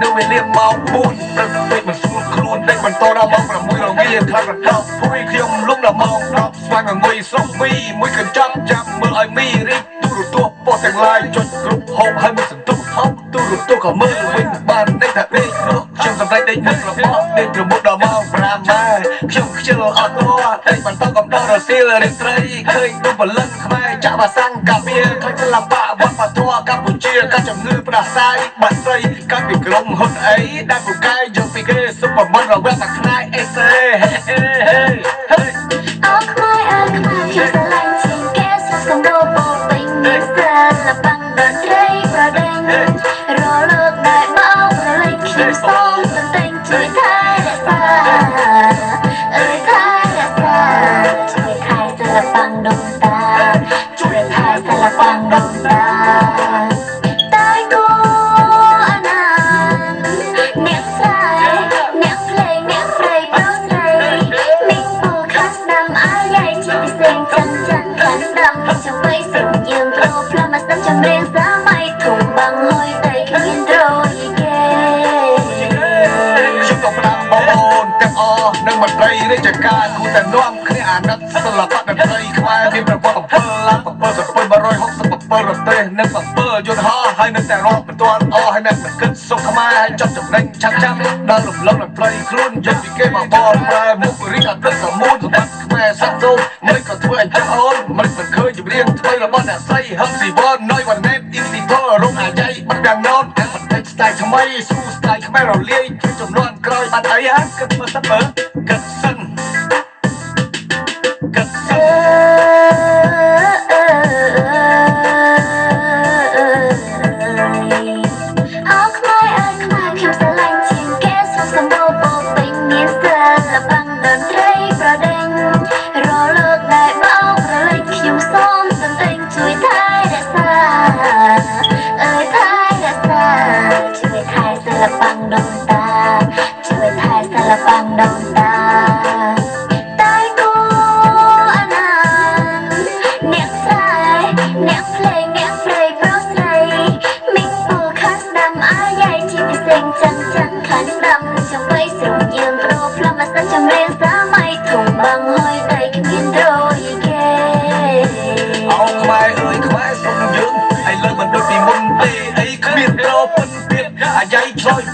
នៅវេលាម៉ោង4ព្រឹកពេកមិនស្រួលខ្លួនតែបន្តដល់ម៉ោង6រងាខ្លាំងដល់10ព្រួយខ្ញុំលុកដល់ម៉ោង10ស្វាងងុយស្រុកមីមួយកញ្ចប់ចាំមើលឲ្យមីរីកទូរទស្សន៍ពោះទាំងឡាយចុចគ្រប់ហូបហើយមិនសន្ទុះហូបទូរទស្សន៍ក៏មើលវិញបានដេកថាដេកនោះខ្ញុំសម្រេចដេកមុខរបស់ដេកប្រមុខដល់ម៉ោង5ម៉ែខ្ញុំខ្ជិលអត់ទាល់ដេកបន្តកំដររសៀលរាត្រីឃើញទូពលិនខ្មែរចាក់វ៉ាសាំងកាបៀឃើញលំបាកវត្តពធកម្ពុជាការជំងឺផ្ដាសាយបាត់ស្រីកាត់ពីក្រុមហ៊ុនអីដែលពូកែយកពីគេសុបមិនរវល់តែខ្នាយអេសេអើខ្មែរខ្ញុំស្រឡាញ់ជាងគេសុខសំដោពោពេញមានស្រាលបាំងដល់ត្រីប្រដេញរលើកដែលបោកប្រឡែងខ្ញុំសូមសន្តែងជួយថែរក្សាអើយថែរក្សាជួយថែសិល្បៈដូនតាជួយថែសិល្បៈដូនតានឹងមន្ត្រីរាជការគូតែនាំគ្នាអាណិតសិល្បៈតន្ត្រីខ្មែរមានប្រព័ន្ធ7ឡើង7,167ប្រទេសនិង7យន្តហោះហើយនៅតែរាប់បន្ទាន់ហើយអ្នកគិតសុខខ្មែរហើយចាប់ចំណេញឆាប់ដល់រំលឹកដល់ផ្លូវខ្លួនយកពីគេមកបលប្រើមុខរីកអតីតសមូលសម្បត្តិខ្មែរសាក់សូមមិនក៏ធ្វើអញ្ចឹងអូនមិនឃើញជំរៀងថ្មីរបស់អ្នកស្រីហឹមស៊ីវនណយវ៉ាណេតអ៊ីស៊ីធររងអាយ៉ៃបាត់យ៉ាងណូនតែបន្តិចស្ទាយថ្មីស៊ូស្ទាយខ្មែររលាយជួយចំនួនក្រោយបាត់អីហើយគិតមើលសិនមើលគិតសិន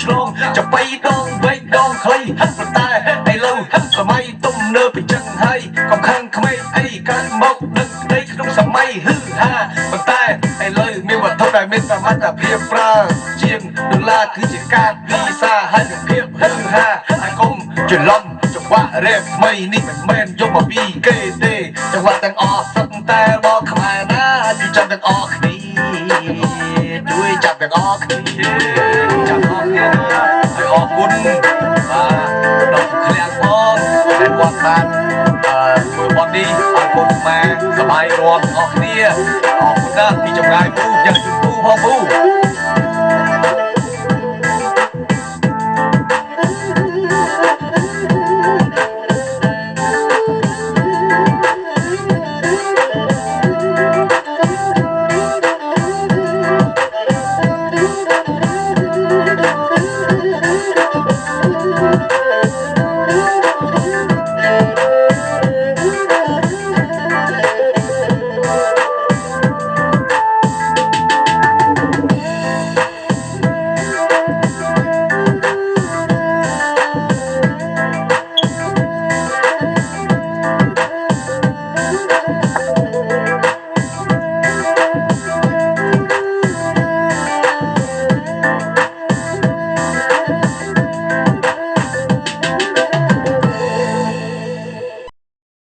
ឆ្លងចបៃដងវែកដងខ្លីប៉ុន្តែឥឡូវសម័យទំនើបពីចឹងហើយកំខាងក្មេងអីកើតមកដឹកដីក្នុងសម័យហឺហាប៉ុន្តែឥឡូវមានវត្ថុដែលមានសមត្ថភាពប្រើជាងដុល្លារគឺជាការពិសាហើយភាពហឺហាហើយកុំច្រឡំចង្វាក់រ៉េបថ្មីនេះមិនមែនយកមកពីគេទេចង្វាក់ទាំងអស់សុទ្ធតែរបស់ខ្មែរណាជួយចាប់ទាំងអស់គ្នាជួយចាប់ទាំងអស់គ្នាចាប់អស់គ្នាហើយអរគុណបាទដល់ឃ្លាំងផងដែលគាត់បានធ្វើបទនេះអរគុណខ្មែរសប្បាយរាល់ទាំងអស់គ្នាអរគុណណាស់ពីចម្ងាយពូយ៉ាងជូនពូផងពូ